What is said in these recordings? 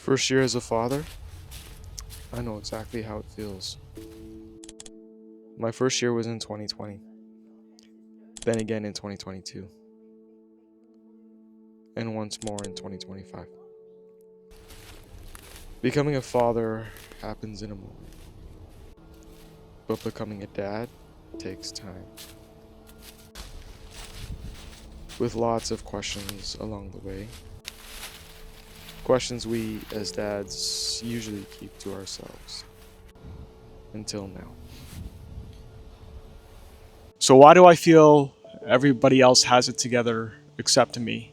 First year as a father, I know exactly how it feels. My first year was in 2020, then again in 2022, and once more in 2025. Becoming a father happens in a moment, but becoming a dad takes time, with lots of questions along the way. Questions we, as dads, usually keep to ourselves. Until now. So why do I feel everybody else has it together except me?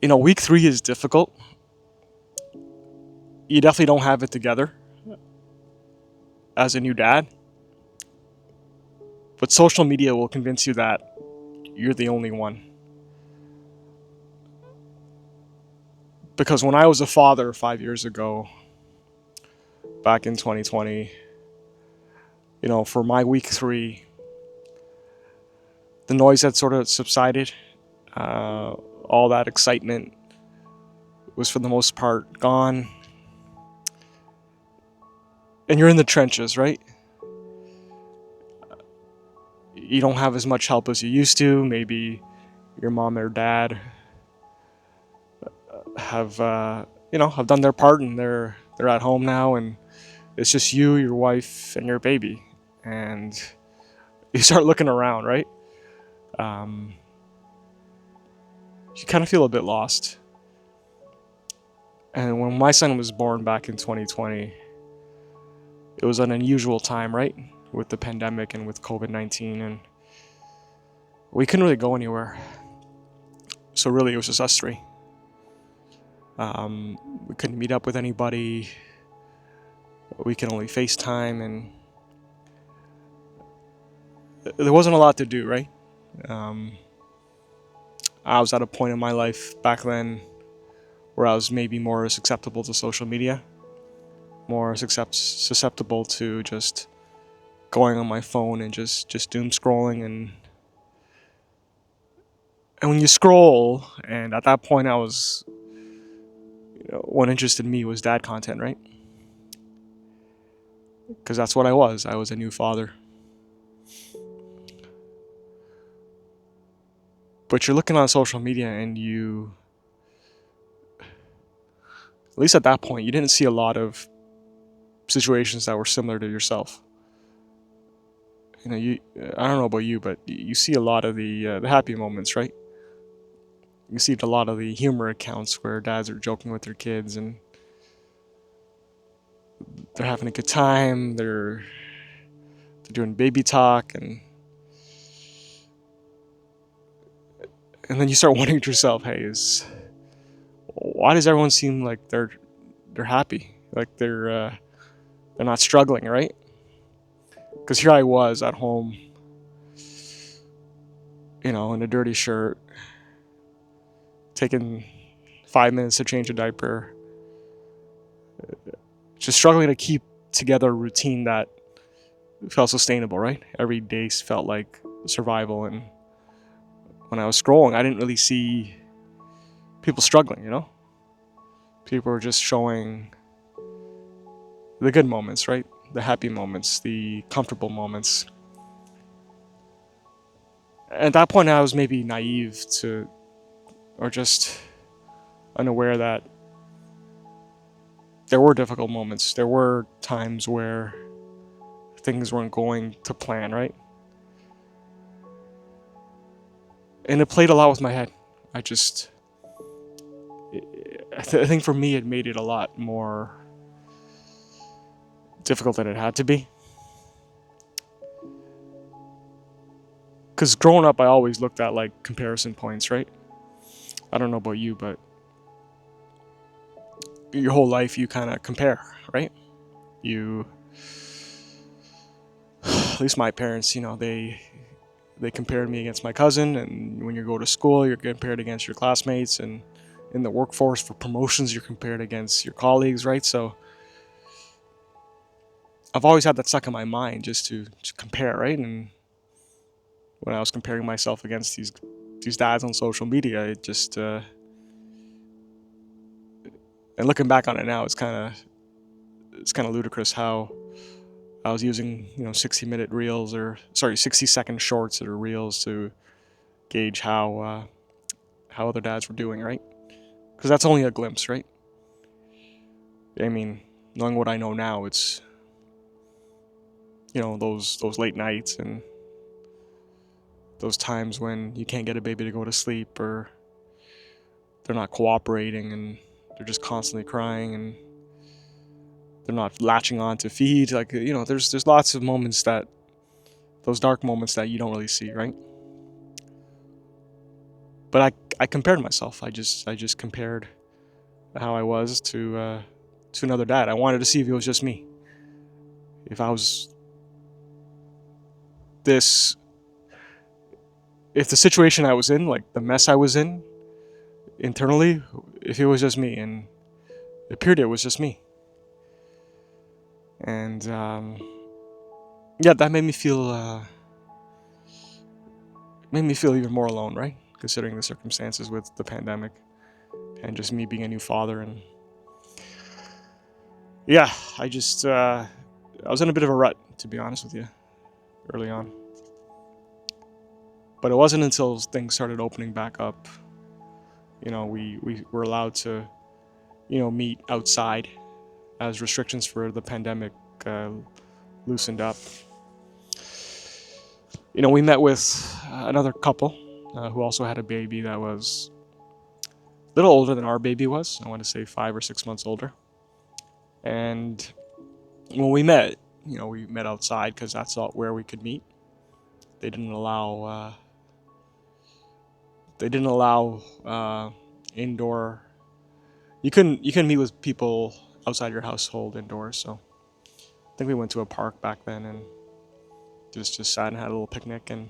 Week 3 is difficult. You definitely don't have it together as a new dad. But social media will convince you that you're the only one. Because when I was a father 5 years ago, back in 2020, for my week 3, the noise had sort of subsided. All that excitement was for the most part gone. And you're in the trenches, right? You don't have as much help as you used to. Maybe your mom or dad have done their part and they're at home now, and it's just you, your wife, and your baby. And you start looking around, right? Um, you kind of feel a bit lost. And when my son was born back in 2020, it was an unusual time, right? With the pandemic and with COVID-19, and we couldn't really go anywhere. So really, it was just us three. We couldn't meet up with anybody. We could only FaceTime, and there wasn't a lot to do, right? Um, I was at a point in my life back then where I was maybe more susceptible to social media, more susceptible to just going on my phone and just doom scrolling. And when you scroll, and at that point I was, what interested me was dad content, right? Because that's what I was. I was a new father. But you're looking on social media and at least at that point, you didn't see a lot of situations that were similar to yourself. I don't know about you, but you see a lot of the happy moments, right? You see a lot of the humor accounts where dads are joking with their kids and they're having a good time. They're doing baby talk, and then you start wondering to yourself, hey, why does everyone seem like they're happy, like they're not struggling, right? Because here I was at home, in a dirty shirt, taking 5 minutes to change a diaper, just struggling to keep together a routine that felt sustainable, right? Every day felt like survival. And when I was scrolling, I didn't really see people struggling. People were just showing the good moments, right? The happy moments, the comfortable moments. At that point, I was maybe naive or just unaware that there were difficult moments. There were times where things weren't going to plan, right? And it played a lot with my head. I think for me, it made it a lot more difficult than it had to be. Because growing up, I always looked at like comparison points, right? I don't know about you, but your whole life you kind of compare, right? At least my parents, they compared me against my cousin, and when you go to school, you're compared against your classmates, and in the workforce for promotions, you're compared against your colleagues, right? So I've always had that stuck in my mind just to compare, right? And when I was comparing myself against these dads on social media, it just And looking back on it now, it's kind of ludicrous how I was using 60-minute reels, or sorry, 60-second shorts or reels to gauge how other dads were doing, right? Because that's only a glimpse, right? I mean, knowing what I know now, it's those late nights and those times when you can't get a baby to go to sleep, or they're not cooperating and they're just constantly crying and they're not latching on to feed. Like, there's lots of moments, that those dark moments that you don't really see, right? But I compared myself. I just compared how I was to another dad. I wanted to see if it was just me. If I was this, if the situation I was in, like the mess I was in internally, if it was just me, and it appeared it was just me. And yeah, that made me feel even more alone, right? Considering the circumstances with the pandemic and just me being a new father. And yeah, I was in a bit of a rut, to be honest with you, early on. But it wasn't until things started opening back up, we were allowed to, meet outside as restrictions for the pandemic uh, loosened up. We met with another couple who also had a baby that was a little older than our baby was. I want to say 5 or 6 months older. And when we met outside because that's all where we could meet. They didn't allow indoor. You couldn't meet with people outside your household indoors. So I think we went to a park back then and just sat and had a little picnic. And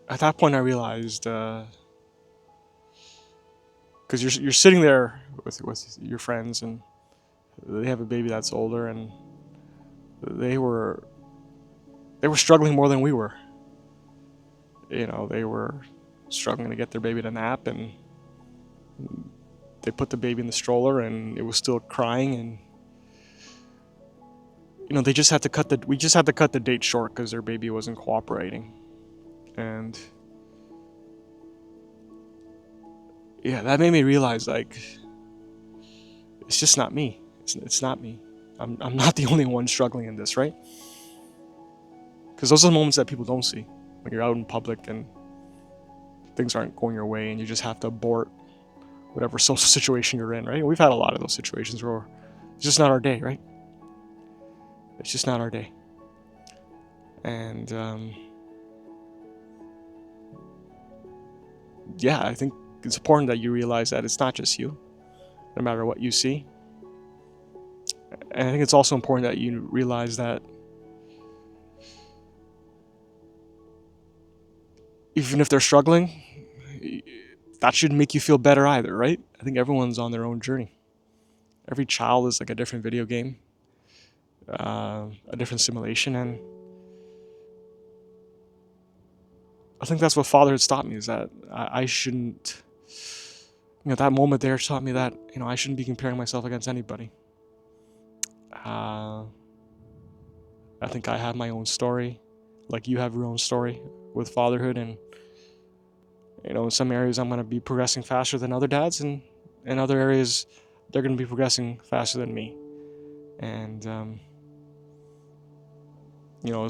at that point, I realized, because you're sitting there with your friends, and they have a baby that's older, and they were struggling more than we were. They were struggling to get their baby to nap, and they put the baby in the stroller, and it was still crying, and they just had to we just had to cut the date short because their baby wasn't cooperating. And yeah, that made me realize, like, it's just not me. It's not me. I'm not the only one struggling in this, right? Because those are the moments that people don't see when you're out in public and things aren't going your way, and you just have to abort whatever social situation you're in, right? And we've had a lot of those situations where it's just not our day, right? It's just not our day. And yeah, I think it's important that you realize that it's not just you, no matter what you see. And I think it's also important that you realize that even if they're struggling, that shouldn't make you feel better either, right? I think everyone's on their own journey. Every child is like a different video game, a different simulation, and I think that's what fatherhood's taught me, is that I shouldn't, that moment there taught me that, I shouldn't be comparing myself against anybody. I think I have my own story, like you have your own story with fatherhood, and in some areas I'm going to be progressing faster than other dads, and in other areas they're going to be progressing faster than me. And as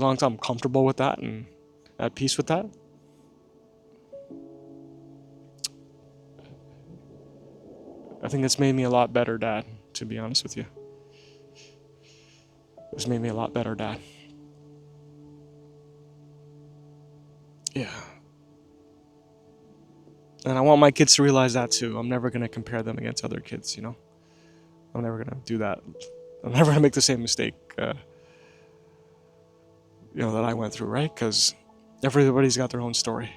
long as I'm comfortable with that and at peace with that, I think it's made me a lot better dad, to be honest with you. It's made me a lot better dad. Yeah. And I want my kids to realize that too. I'm never going to compare them against other kids, I'm never going to do that. I'm never going to make the same mistake, that I went through, right? Because everybody's got their own story.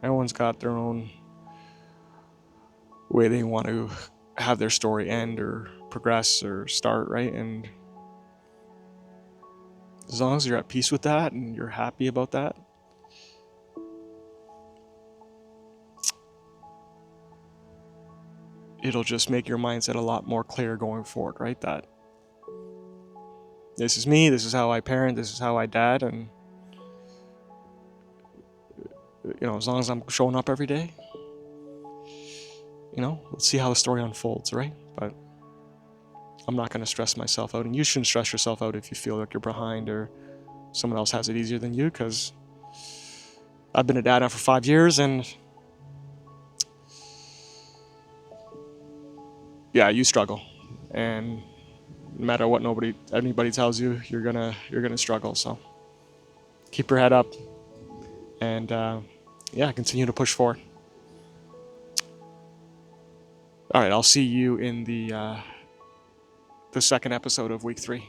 Everyone's got their own way they want to have their story end or progress or start, right? And as long as you're at peace with that and you're happy about that, it'll just make your mindset a lot more clear going forward, right? That this is me, this is how I parent, this is how I dad, and as long as I'm showing up every day, let's see how the story unfolds, right? But I'm not going to stress myself out, and you shouldn't stress yourself out if you feel like you're behind or someone else has it easier than you, because I've been a dad now for 5 years, and yeah, you struggle, and no matter what anybody tells you, you're gonna struggle. So keep your head up, and continue to push forward. All right, I'll see you in the second episode of week 3.